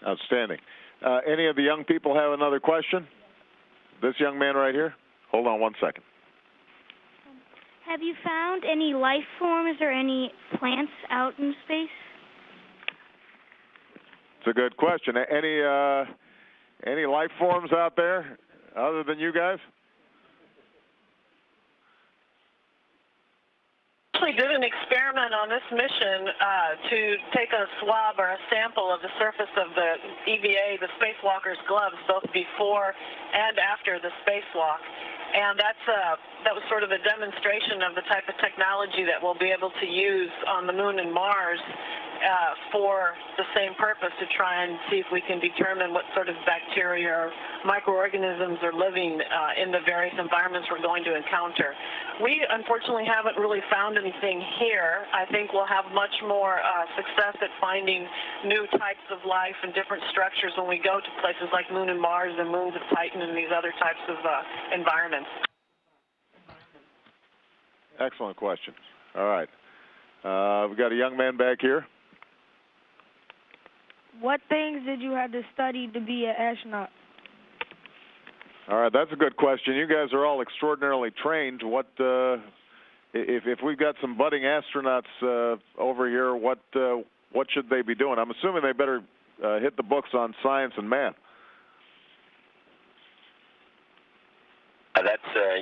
Outstanding. Any of the young people have another question? This young man right here? Hold on one second. Have you found any life forms or any plants out in space? It's a good question. Any life forms out there other than you guys? We did an experiment on this mission to take a swab or a sample of the surface of the EVA, the spacewalker's gloves, both before and after the spacewalk. And that was sort of a demonstration of the type of technology that we'll be able to use on the Moon and Mars for the same purpose, to try and see if we can determine what sort of bacteria or microorganisms are living in the various environments we're going to encounter. We unfortunately haven't really found anything here. I think we'll have much more success at finding new types of life and different structures when we go to places like Moon and Mars, the moons of Titan, and these other types of environments. Excellent question. All right. We've got a young man back here. What things did you have to study to be an astronaut? All right, that's a good question. You guys are all extraordinarily trained. What if we've got some budding astronauts over here? What should they be doing? I'm assuming they better hit the books on science and math.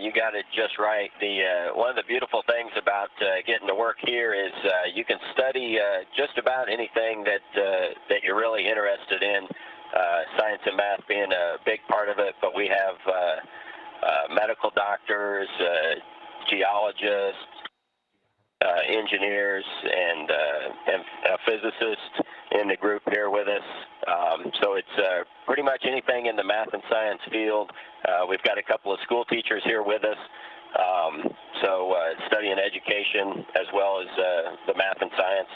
You got it just right. One of the beautiful things about getting to work here is you can study just about anything that you're really interested in. Science and math being a big part of it, but we have medical doctors, geologists, engineers, and physicists in the group here with us. So it's pretty much anything in the math and science field. We've got a couple of school teachers here with us, so studying education as well as the math and science.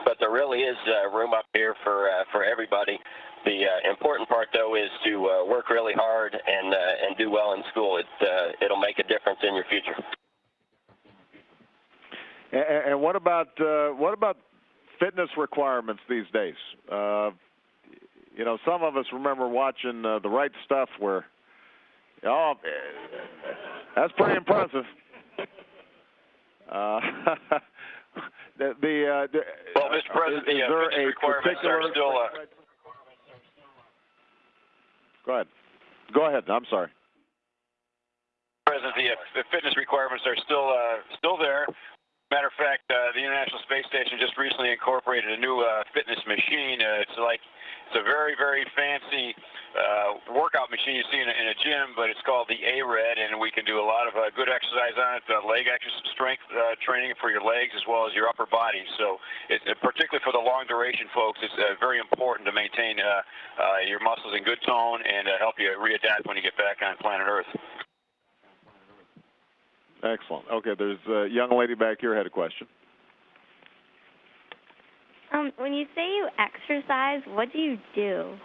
But there really is room up here for everybody. The important part, though, is to work really hard and do well in school. It'll make a difference in your future. And what about fitness requirements these days? You know, some of us remember watching The Right Stuff, where, oh, that's pretty impressive. Well, Mr. President, the fitness requirements are still. Go ahead. I'm sorry. President, the fitness requirements are still there. Matter of fact, the International Space Station just recently incorporated a new fitness machine. It's a very, very fancy workout machine you see in a gym, but it's called the A-Red, and we can do a lot of good exercise on it, leg exercise, strength training for your legs as well as your upper body. So, particularly for the long duration folks, it's very important to maintain your muscles in good tone and help you readapt when you get back on planet Earth. Excellent. Okay, there's a young lady back here had a question. When you say you exercise, what do you do?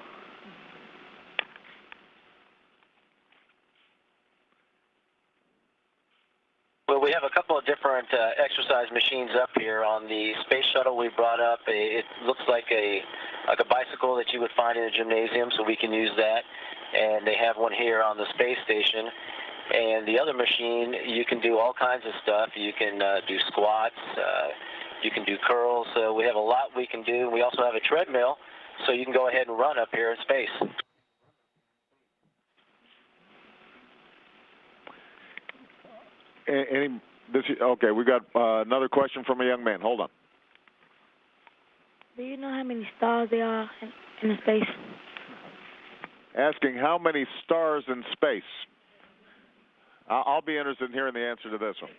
Well, we have a couple of different exercise machines up here. On the space shuttle we brought up, it looks like a bicycle that you would find in a gymnasium, so we can use that. And they have one here on the space station. And the other machine, you can do all kinds of stuff. You can do squats, you can do curls. So we have a lot we can do. We also have a treadmill, so you can go ahead and run up here in space. Okay, we got another question from a young man. Hold on. Do you know how many stars there are in space? Asking how many stars in space. I'll be interested in hearing the answer to this one.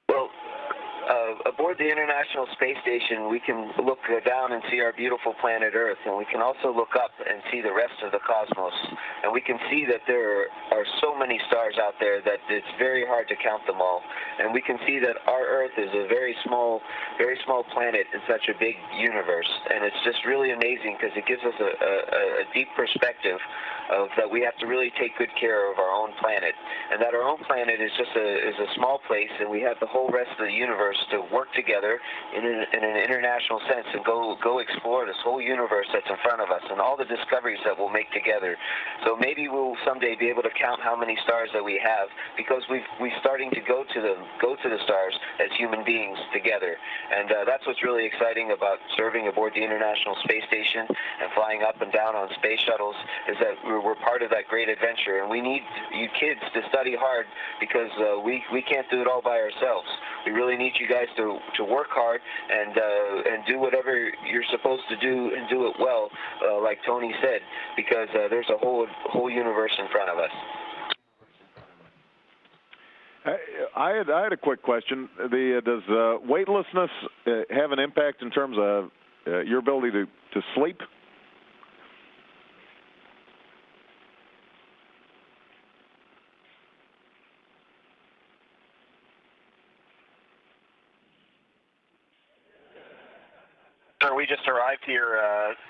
Well, aboard the International Space Station, we can look down and see our beautiful planet Earth, and we can also look up and see the rest of the cosmos. And we can see that there are so many stars out there that it's very hard to count them all. And we can see that our Earth is a very small planet in such a big universe. And it's just really amazing because it gives us a deep perspective of that we have to really take good care of our own planet, and that our own planet is just a small place, and we have the whole rest of the universe to work together in an international sense and go explore this whole universe that's in front of us and all the discoveries that we'll make together. So maybe we'll someday be able to count how many stars that we have, because we're starting to go to the stars as human beings together. And that's what's really exciting about serving aboard the International Space Station and flying up and down on space shuttles, is that we're part of that great adventure. And we need you kids to study hard, because we can't do it all by ourselves. We really need you guys to work hard and do whatever you're supposed to do, and do it well, like Tony said, because there's a whole universe in front of us. I had a quick question. Does weightlessness have an impact in terms of your ability to sleep? Sir, we just arrived here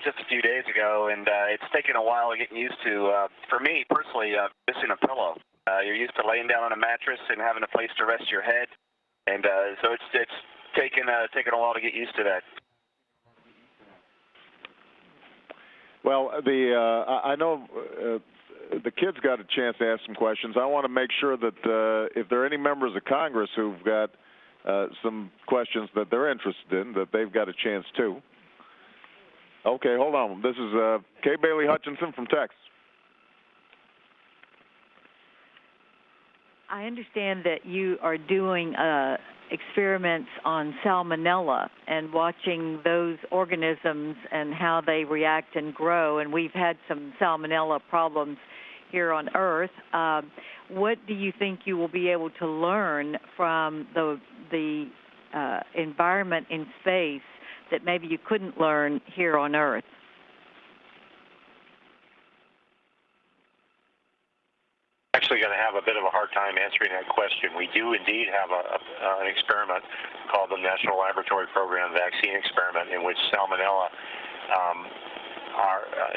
just a few days ago, and it's taken a while getting used to, for me personally, missing a pillow. You're used to laying down on a mattress and having a place to rest your head, and so it's taken a while to get used to that. Well, I know the kids got a chance to ask some questions. I want to make sure that if there are any members of Congress who've got some questions that they're interested in, that they've got a chance too. Okay, hold on. This is Kay Bailey Hutchinson from Texas. I understand that you are doing experiments on salmonella and watching those organisms and how they react and grow, and we've had some salmonella problems here on Earth. What do you think you will be able to learn from the environment in space that maybe you couldn't learn here on Earth? Actually going to have a bit of a hard time answering that question. We do indeed have an experiment called the National Laboratory Program Vaccine Experiment, in which salmonella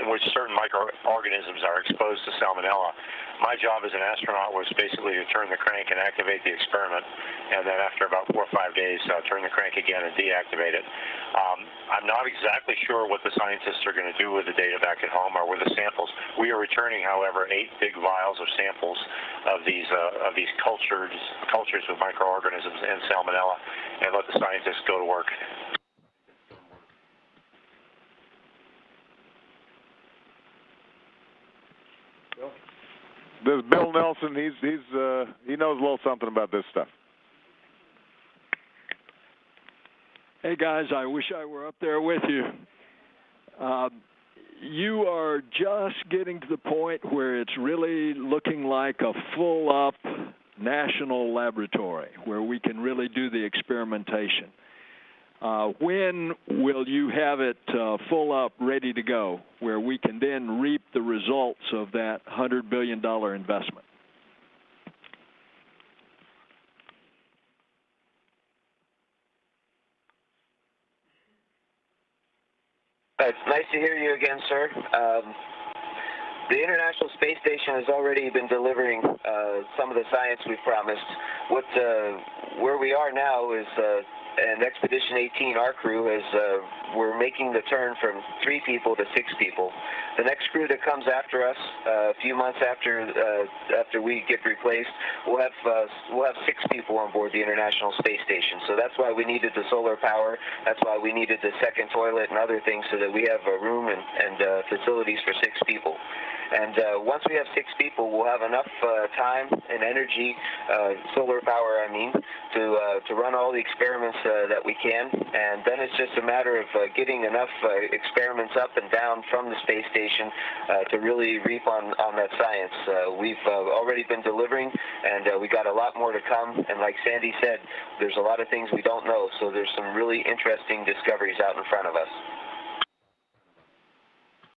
in which certain microorganisms are exposed to salmonella. My job as an astronaut was basically to turn the crank and activate the experiment, and then after about 4 or 5 days, turn the crank again and deactivate it. I'm not exactly sure what the scientists are going to do with the data back at home or with the samples. We are returning, however, 8 big vials of samples of these cultures with microorganisms and salmonella, and let the scientists go to work. This is Bill Nelson. He knows a little something about this stuff. Hey guys, I wish I were up there with you. You are just getting to the point where it's really looking like a full-up national laboratory where we can really do the experimentation. When will you have it full up, ready to go, where we can then reap the results of that $100 billion investment? It's nice to hear you again, sir. The International Space Station has already been delivering some of the science we've promised. Where we are now is and Expedition 18, our crew, we're making the turn from 3 people to 6 people. The next crew that comes after us, a few months after we get replaced, we'll have 6 people on board the International Space Station. So that's why we needed the solar power. That's why we needed the second toilet and other things, so that we have a room and facilities for 6 people. And once we have 6 people, we'll have enough time and energy, solar power, I mean, to run all the experiments that we can, and then it's just a matter of getting enough experiments up and down from the space station to really reap on that science. We've already been delivering, and we got a lot more to come, and like Sandy said, there's a lot of things we don't know, so there's some really interesting discoveries out in front of us.